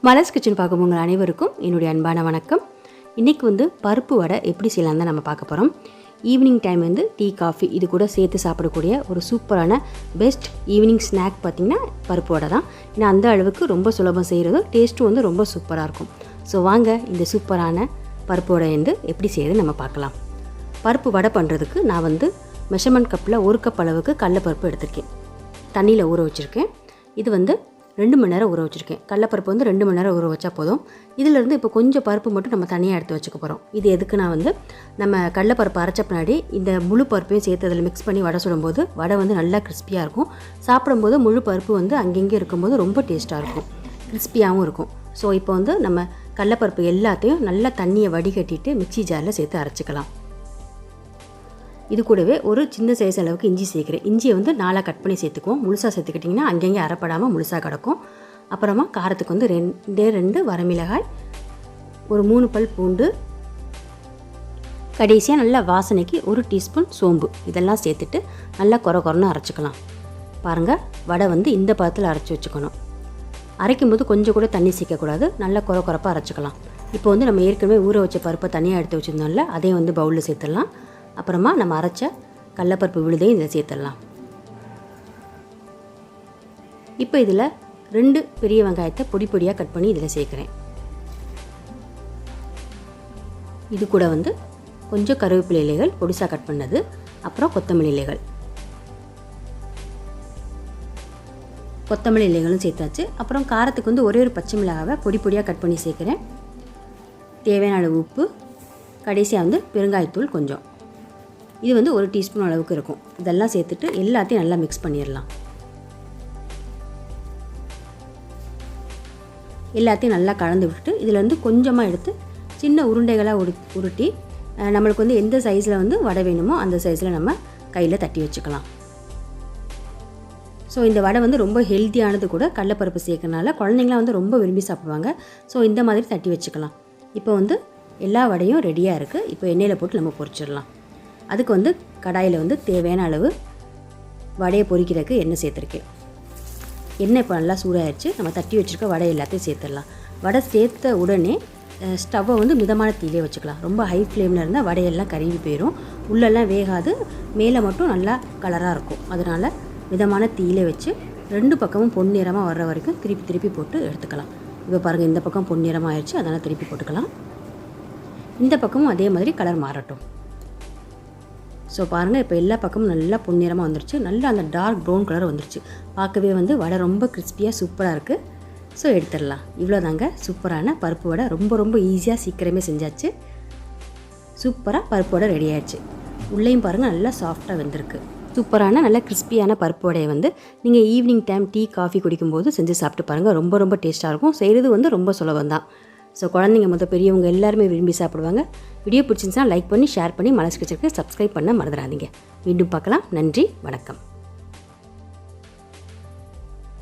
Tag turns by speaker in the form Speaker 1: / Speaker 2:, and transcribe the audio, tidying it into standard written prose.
Speaker 1: Malar's kitchen பார்க்கும் உங்கள் அனைவருக்கும் என்னுடைய அன்பான வணக்கம். இன்றைக்கி வந்து பருப்பு வடை எப்படி செய்யலாம் தான் நம்ம பார்க்க போகிறோம். ஈவினிங் டைம் வந்து டீ காஃபி இது கூட சேர்த்து சாப்பிடக்கூடிய ஒரு சூப்பரான பெஸ்ட் ஈவினிங் ஸ்நாக் பார்த்திங்கன்னா பருப்பு வடை தான். ஏன்னா அந்த அளவுக்கு ரொம்ப சுலபம் செய்கிறது, டேஸ்ட்டும் வந்து ரொம்ப சூப்பராக இருக்கும். ஸோ வாங்க இந்த சூப்பரான பருப்பு வடை வந்து எப்படி செய்யுது நம்ம பார்க்கலாம். பருப்பு வடை பண்ணுறதுக்கு நான் வந்து மெஷர்மெண்ட் கப்பில் 1 கப் அளவுக்கு கடலைப்பருப்பு எடுத்திருக்கேன். தண்ணியில் ஊற வச்சுருக்கேன். இது வந்து 2 மணி நேரம் ஊற வச்சுருக்கேன். கடலைப்பருப்பு வந்து 2 மணி நேரம் ஊற வச்சா போதும். இதிலேருந்து இப்போ கொஞ்சம் பருப்பு மட்டும் நம்ம தனியாக எடுத்து வச்சுக்க போகிறோம். இது எதுக்கு நான் வந்து நம்ம கடலைப்பருப்பு அரைச்ச பின்னாடி இந்த முழு பருப்பையும் சேர்த்து அதில் மிக்ஸ் பண்ணி வடை சுடும்போது வடை வந்து நல்லா கிறிஸ்பியாக இருக்கும். சாப்பிடும்போது முழு பருப்பு வந்து அங்கங்கே இருக்கும்போது ரொம்ப டேஸ்ட்டாக இருக்கும், கிறிஸ்பியாகவும் இருக்கும். ஸோ இப்போ வந்து நம்ம கடலைப்பருப்பு எல்லாத்தையும் நல்லா தண்ணியை வடிகட்டிட்டு மிக்ஸி ஜாரில் சேர்த்து அரைச்சிக்கலாம். இது கூடவே ஒரு சின்ன சைஸ் அளவுக்கு இஞ்சி சேர்க்குறேன். இஞ்சியை வந்து 4 கட் பண்ணி சேர்த்துக்குவோம். முழுசாக சேர்த்துக்கிட்டிங்கன்னா அங்கங்கே அரைப்படாமல் முழுசாக கிடக்கும். அப்புறமா காரத்துக்கு வந்து 2 வரமிளகாய், ஒரு 3 பல் பூண்டு, கடைசியாக நல்லா வாசனைக்கு 1 டீஸ்பூன் சோம்பு இதெல்லாம் சேர்த்துட்டு நல்லா கொரன்னு அரைச்சிக்கலாம். பாருங்கள், வடை வந்து இந்த பதத்தில் அரைச்சி வச்சுக்கணும். அரைக்கும்போது கொஞ்சம் கூட தண்ணி சேர்க்கக்கூடாது, நல்லா கொரப்பாக அரைச்சிக்கலாம். இப்போ வந்து நம்ம ஏற்கனவே ஊற வச்ச பருப்பை தனியாக எடுத்து வச்சுருந்தோம்ல, அதையும் வந்து பவுலில் சேர்த்துடலாம். அப்புறமா நம்ம அரைச்ச கடலைப்பருப்பு விழுதையும் இதில் சேர்த்துடலாம். இப்போ இதில் 2 பெரிய வெங்காயத்தை பொடியாக கட் பண்ணி இதில் சேர்க்குறேன். இது கூட வந்து கொஞ்சம் கருவேப்பிலை இலைகள் பொடிசாக கட் பண்ணது, அப்புறம் கொத்தமல்லி இலைகளும் சேர்த்தாச்சு. அப்புறம் காரத்துக்கு வந்து ஒரே ஒரு பச்சை மிளகாவை பொடியாக கட் பண்ணி சேர்க்குறேன். தேவையான அளவு உப்பு, கடைசியாக வந்து பெருங்காயத்தூள் கொஞ்சம், இது வந்து 1 டீஸ்பூன் அளவுக்கு இருக்கும். இதெல்லாம் சேர்த்துட்டு எல்லாத்தையும் நல்லா மிக்ஸ் பண்ணிடலாம். எல்லாத்தையும் நல்லா கலந்து விட்டுட்டு இதில் வந்து கொஞ்சமாக எடுத்து சின்ன உருண்டைகளாக உருட்டி நம்மளுக்கு வந்து எந்த சைஸில் வந்து வடை வேணுமோ அந்த சைஸில் நம்ம கையில் தட்டி வச்சுக்கலாம். ஸோ இந்த வடை வந்து ரொம்ப ஹெல்த்தியானது கூட, கடலைப்பருப்பு சேர்க்கறனால குழந்தைங்களாம் வந்து ரொம்ப விரும்பி சாப்பிடுவாங்க. ஸோ இந்த மாதிரி தட்டி வச்சுக்கலாம். இப்போ வந்து எல்லா வடையும் ரெடியாக இருக்குது. இப்போ எண்ணெயில் போட்டு நம்ம பொரிச்சிடலாம். அதுக்கு வந்து கடாயில் வந்து தேவையான அளவு வடையை பொரிக்கிறதுக்கு எண்ணெய் சேர்த்துருக்கேன். எண்ணெய் இப்போ நல்லா சூடாகிடுச்சு. நம்ம தட்டி வச்சுருக்க வடை எல்லாத்தையும் சேர்த்துடலாம். வடை சேர்த்த உடனே ஸ்டவ்வை வந்து மிதமான தீயிலே வச்சுக்கலாம். ரொம்ப ஹை ஃப்ளேமில் இருந்தால் வடையெல்லாம் கருகி போயிடும், உள்ளெல்லாம் வேகாது, மேலே மட்டும் நல்லா கலராக இருக்கும். அதனால் மிதமான தீயிலே வச்சு 2 பக்கமும் பொன்னிறமாக வர்ற வரைக்கும் திருப்பி போட்டு எடுத்துக்கலாம். இப்போ பாருங்கள், இந்த பக்கம் பொன்னிறமாக ஆயிடுச்சு, அதனால் திருப்பி போட்டுக்கலாம். இந்த பக்கமும் அதே மாதிரி கலர் மாறட்டும். ஸோ பாருங்கள், இப்போ எல்லா பக்கமும் நல்லா பொன்னிறமாக வந்துருச்சு. நல்லா அந்த டார்க் ப்ரௌன் கலர் வந்துருச்சு. பார்க்கவே வந்து வடை ரொம்ப கிறிஸ்பியாக சூப்பராக இருக்குது. ஸோ எடுத்துடலாம். இவ்வளோதாங்க சூப்பரான பருப்பு வடை. ரொம்ப ஈஸியாக சீக்கிரமே செஞ்சாச்சு. சூப்பராக பருப்பு வடை ரெடி ஆகிடுச்சு. உள்ளேயும் பாருங்கள் நல்லா சாஃப்டாக வெந்திருக்கு. சூப்பரான நல்ல கிறிஸ்பியான பருப்பு வடையை வந்து நீங்கள் ஈவினிங் டைம் டீ காஃபி குடிக்கும்போது செஞ்சு சாப்பிட்டு பாருங்கள். ரொம்ப டேஸ்ட்டாக இருக்கும். செய்கிறது வந்து ரொம்ப சுலபம் தான். ஸோ குழந்தைங்க பெரியவங்க எல்லாருமே விரும்பி சாப்பிடுவாங்க. வீடியோ பிடிச்சிருந்துச்சுன்னா லைக் பண்ணி ஷேர் பண்ணி மலர்ஸ் கிச்சனுக்கு சப்ஸ்கிரைப் பண்ண மறந்துடாதீங்க. மீண்டும் பார்க்கலாம். நன்றி, வணக்கம்.